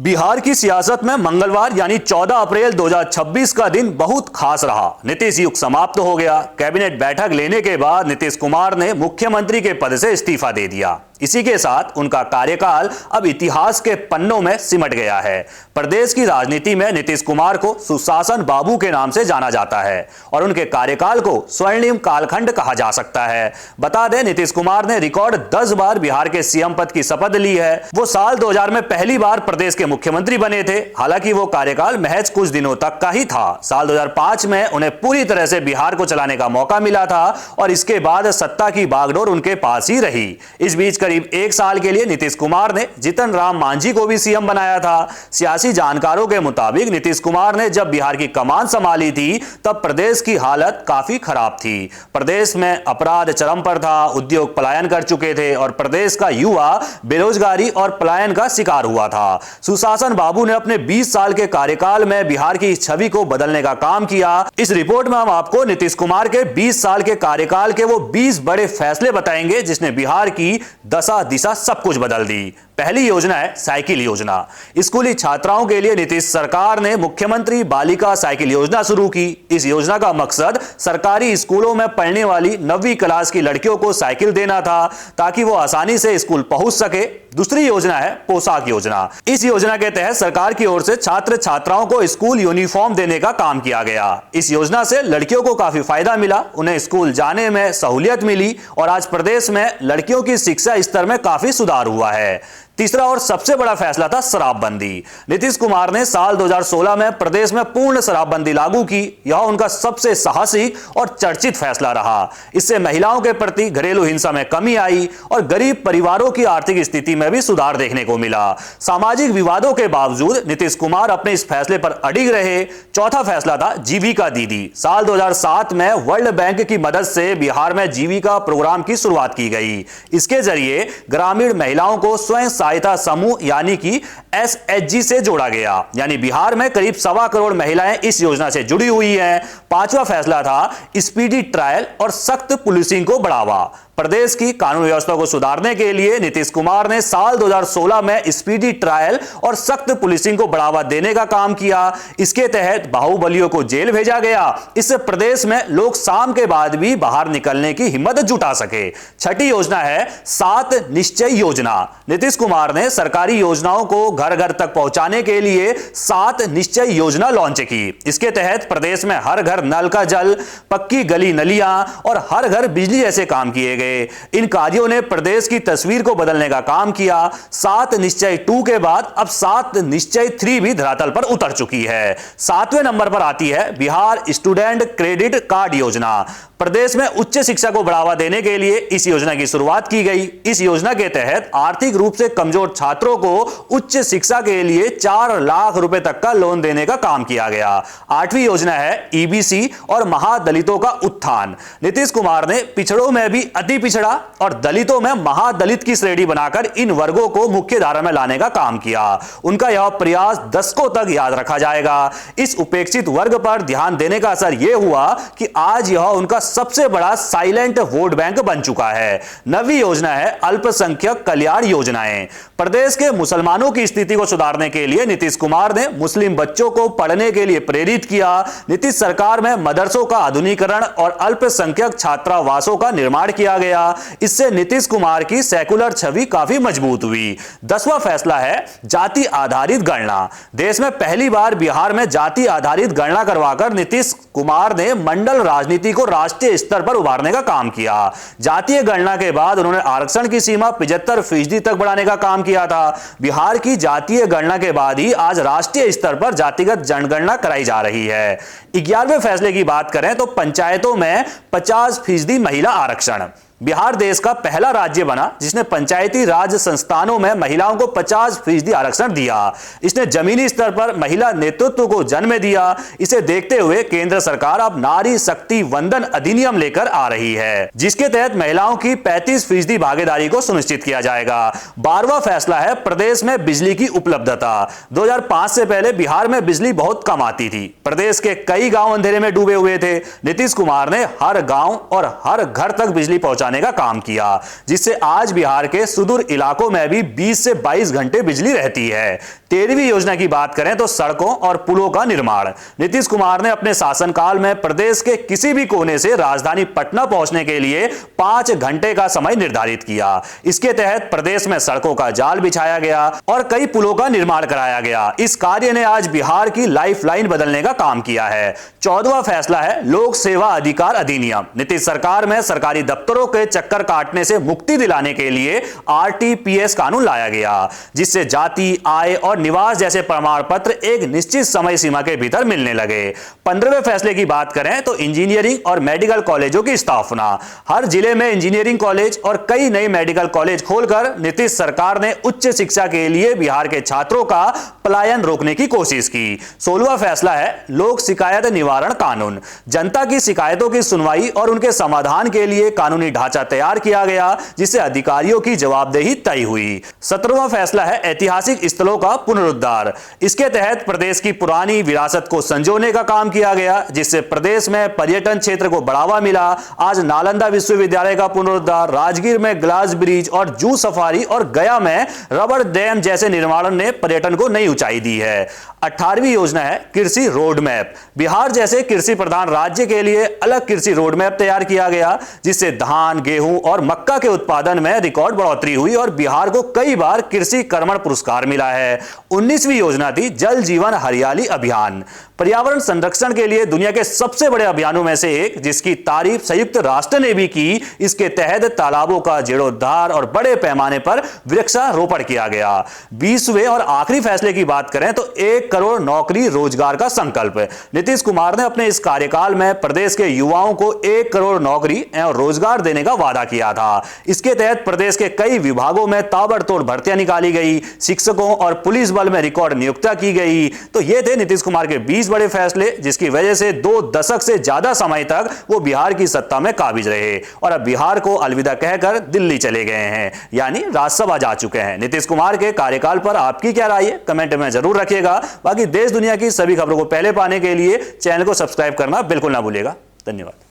बिहार की सियासत में मंगलवार यानी 14 अप्रैल 2026 का दिन बहुत खास रहा। नीतीश युग समाप्त हो गया। कैबिनेट बैठक लेने के बाद नीतीश कुमार ने मुख्यमंत्री के पद से इस्तीफा दे दिया। इसी के साथ उनका कार्यकाल अब इतिहास के पन्नों में सिमट गया है। प्रदेश की राजनीति में नीतीश कुमार को सुशासन बाबू के नाम से जाना जाता है और उनके कार्यकाल को स्वर्णिम कालखंड कहा जा सकता है। बता दें, नीतीश कुमार ने रिकॉर्ड 10 बार बिहार के सीएम पद की शपथ ली है। वो साल 2000 में पहली बार प्रदेश के मुख्यमंत्री बने थे। हालांकि वो कार्यकाल महज कुछ दिनों तक का ही था। साल 2005 में उन्हें पूरी तरह से बिहार को चलाने का मौका मिला था और इसके बाद सत्ता की बागडोर उनके पास ही रही। इस बीच करीब 1 साल के लिए नीतीश कुमार ने जीतन राम मांझी को भी सीएम बनाया था। सियासी जानकारों के मुताबिक नीतीश कुमार ने जब बिहार की कमान संभाली थी तब प्रदेश की हालत काफी खराब थी। प्रदेश में अपराध चरम पर था, उद्योग पलायन कर चुके थे और प्रदेश का युवा बेरोजगारी और पलायन का शिकार हुआ था। सुशासन बाबू ने अपने 20 साल के कार्यकाल में बिहार की छवि को बदलने का काम किया। इस रिपोर्ट में हम आपको नीतीश कुमार के 20 साल के कार्यकाल के वो 20 बड़े फैसले बताएंगे जिसने बिहार की दशा दिशा सब कुछ बदल दी। पहली योजना है साइकिल योजना। स्कूली छात्राओं के लिए नीतीश सरकार ने मुख्यमंत्री बालिका साइकिल योजना शुरू की। इस योजना का मकसद सरकारी स्कूलों में पढ़ने वाली 9वीं क्लास की लड़कियों को साइकिल देना था ताकि वो आसानी से स्कूल पहुंच सके। दूसरी योजना है पोशाक योजना। इस योजना के तहत सरकार की ओर से छात्र छात्राओं को स्कूल यूनिफॉर्म देने का काम किया गया। इस योजना से लड़कियों को काफी फायदा मिला, उन्हें स्कूल जाने में सहूलियत मिली और आज प्रदेश में लड़कियों की शिक्षा स्तर में काफी सुधार हुआ है। तीसरा और सबसे बड़ा फैसला था शराबबंदी। नीतीश कुमार ने साल 2016 में प्रदेश में पूर्ण शराबबंदी लागू की। यह उनका सबसे साहसिक और चर्चित फैसला रहा। इससे महिलाओं के प्रति घरेलू हिंसा में कमी आई और गरीब परिवारों की आर्थिक स्थिति में भी सुधार देखने को मिला। सामाजिक विवादों के बावजूद नीतीश कुमार अपने इस फैसले पर अडिग रहे। चौथा फैसला था जीविका दीदी। साल 2007 में वर्ल्ड बैंक की मदद से बिहार में जीविका प्रोग्राम की शुरुआत की गई। इसके जरिए ग्रामीण महिलाओं को स्वयं सहायता समूह यानी कि SHG से जोड़ा गया। यानी बिहार में करीब 1.25 करोड़ महिलाएं इस योजना से जुड़ी हुई हैं। पांचवा फैसला था स्पीडी ट्रायल और सख्त पुलिसिंग को बढ़ावा। प्रदेश की कानून व्यवस्था को सुधारने के लिए नीतीश कुमार ने साल 2016 में स्पीडी ट्रायल और सख्त पुलिसिंग को बढ़ावा देने का काम किया। इसके तहत बाहुबलियों को जेल भेजा गया। इससे प्रदेश में लोग शाम के बाद भी बाहर निकलने की हिम्मत जुटा सके। छठी योजना है 7 निश्चय योजना। नीतीश कुमार ने सरकारी योजनाओं को घर घर तक पहुंचाने के लिए 7 निश्चय योजना लॉन्च की। इसके तहत प्रदेश में हर घर नल का जल, पक्की गली नलियां और हर घर बिजली जैसे काम किए गए। इन कार्यों ने प्रदेश की तस्वीर को बदलने का काम किया। 7 निश्चय 2 के बाद अब 7 निश्चय 3 भी धरातल पर उतर चुकी है। 7वें नंबर पर आती है बिहार स्टूडेंट क्रेडिट कार्ड योजना। प्रदेश में उच्च शिक्षा को बढ़ावा देने के लिए इस योजना की शुरुआत की गई। इस योजना के तहत आर्थिक रूप से कमजोर छात्रों को उच्च शिक्षा के लिए 4 लाख रुपए तक का लोन देने का काम किया गया। 8वीं योजना है EBC और महादलितों का उत्थान। नीतीश कुमार ने पिछड़ों में भी अति पिछड़ा और दलितों में महादलित की श्रेणी बनाकर इन वर्गों को मुख्य धारा में लाने का काम किया। उनका यह प्रयास दशकों तक याद रखा जाएगा। इस उपेक्षित वर्ग पर ध्यान देने का असर यह हुआ कि आज यह उनका सबसे बड़ा साइलेंट वोट बैंक बन चुका है। 9वीं योजना है अल्पसंख्यक कल्याण योजनाएं। प्रदेश के मुसलमानों की स्थिति को सुधारने के लिए नीतीश कुमार ने मुस्लिम बच्चों को पढ़ने के लिए प्रेरित किया। नीतीश सरकार में मदरसों का आधुनिकीकरण और अल्पसंख्यक छात्रावासों का निर्माण किया गया। इससे नीतीश कुमार की सेकुलर छवि काफी मजबूत हुई। 10वां फैसला है जाति आधारित गणना। देश में पहली बार बिहार में जाति आधारित गणना करवाकर नीतीश कुमार ने मंडल राजनीति को राष्ट्रीय स्तर पर उभारने का काम किया। जातीय गणना के बाद उन्होंने आरक्षण की सीमा 75% तक बढ़ाने का काम किया था। बिहार की जातीय गणना के बाद ही आज राष्ट्रीय स्तर पर जातिगत जनगणना कराई जा रही है। 11वें फैसले की बात करें तो पंचायतों में 50% महिला आरक्षण। बिहार देश का पहला राज्य बना जिसने पंचायती राज संस्थानों में महिलाओं को 50% आरक्षण दिया। इसने जमीनी स्तर पर महिला नेतृत्व को जन्म दिया। इसे देखते हुए केंद्र सरकार अब नारी शक्ति वंदन अधिनियम लेकर आ रही है जिसके तहत महिलाओं की 35% भागीदारी को सुनिश्चित किया जाएगा। 12वां फैसला है प्रदेश में बिजली की उपलब्धता। 2005 से पहले बिहार में बिजली बहुत कम आती थी। प्रदेश के कई गांव अंधेरे में डूबे हुए थे। नीतीश कुमार ने हर गांव और हर घर तक बिजली पहुंचा पहुंचाने का काम किया, जिससे आज बिहार के सुदूर इलाकों में भी 20 से 22 घंटे बिजली रहती है। 13वीं योजना की बात करें तो सड़कों और पुलों का निर्माण। नीतीश कुमार ने अपने शासनकाल में प्रदेश के किसी भी कोने से राजधानी पटना पहुंचने के लिए 5 घंटे का समय निर्धारित किया। इसके तहत प्रदेश में सड़कों का जाल बिछाया गया और कई पुलों का निर्माण कराया गया। इस कार्य ने आज बिहार की लाइफलाइन बदलने का काम किया है। 14वां फैसला है लोक सेवा अधिकार अधिनियम। नीतीश सरकार में सरकारी दफ्तरों के चक्कर काटने से मुक्ति दिलाने के लिए आरटीपीएस कानून लाया गया, जिससे जाति, आय और निवास जैसे प्रमाण पत्र एक निश्चित समय सीमा के भीतर मिलने लगे। 15वें फैसले की बात करें तो इंजीनियरिंग और मेडिकल कॉलेजों की स्थापना। हर जिले में इंजीनियरिंग कॉलेज और कई नए मेडिकल कॉलेज खोलकर नीतीश सरकार ने उच्च शिक्षा के लिए बिहार के छात्रों का पलायन रोकने की कोशिश की। 16वां फैसला है लोक शिकायत निवारण कानून। जनता की शिकायतों की सुनवाई और उनके समाधान के लिए कानूनी ढांचा तैयार किया गया, जिससे अधिकारियों की जवाबदेही तय हुई। 17वां फैसला है ऐतिहासिक स्थलों का पुनरुद्धार। इसके तहत प्रदेश की पुरानी विरासत को संजोने का काम किया गया, जिससे प्रदेश में पर्यटन क्षेत्र को बढ़ावा मिला। आज नालंदा विश्वविद्यालय का पुनरुद्धार, राजगीर में ग्लास ब्रिज और जू सफारी और गया में रबर डैम जैसे निर्माण ने पर्यटन को नई ऊंचाई दी है। 18वीं योजना है कृषि रोड मैप। बिहार जैसे कृषि प्रधान राज्य के लिए अलग कृषि रोड मैप तैयार किया गया, जिससे धान, गेहूं और मक्का के उत्पादन में रिकॉर्ड बढ़ोतरी हुई और बिहार को कई बार कृषि कर्मण पुरस्कार मिला है। 19वीं योजना थी जल जीवन हरियाली अभियान। पर्यावरण संरक्षण के लिए दुनिया के सबसे बड़े अभियानों में से एक, जिसकी तारीफ संयुक्त राष्ट्र ने भी की। इसके तहत तालाबों का जीर्णोद्धार और बड़े पैमाने पर वृक्षारोपण किया गया। 20वें और आखिरी फैसले की बात करें तो 1 करोड़ नौकरी रोजगार का संकल्प। नीतीश कुमार ने अपने इस कार्यकाल में प्रदेश के युवाओं को 1 करोड़ नौकरी एवं रोजगार देने का वादा किया था। इसके तहत प्रदेश के कई विभागों में ताबड़तोड़ भर्तियां निकाली गई, शिक्षकों और पुलिस बल में रिकॉर्ड नियुक्तियां की गई। तो ये थे नीतीश कुमार के 20 बड़े फैसले, जिसकी वजह से 2 दशक से ज्यादा समय तक वो बिहार की सत्ता में काबिज रहे और अब बिहार को अलविदा कहकर दिल्ली चले गए हैं, यानी राज्यसभा जा चुके हैं। नीतीश कुमार के कार्यकाल पर आपकी क्या राय है, कमेंट में जरूर रखिएगा। बाकी देश दुनिया की सभी खबरों को पहले पाने के लिए चैनल को सब्सक्राइब करना बिल्कुल ना भूलिएगा। धन्यवाद।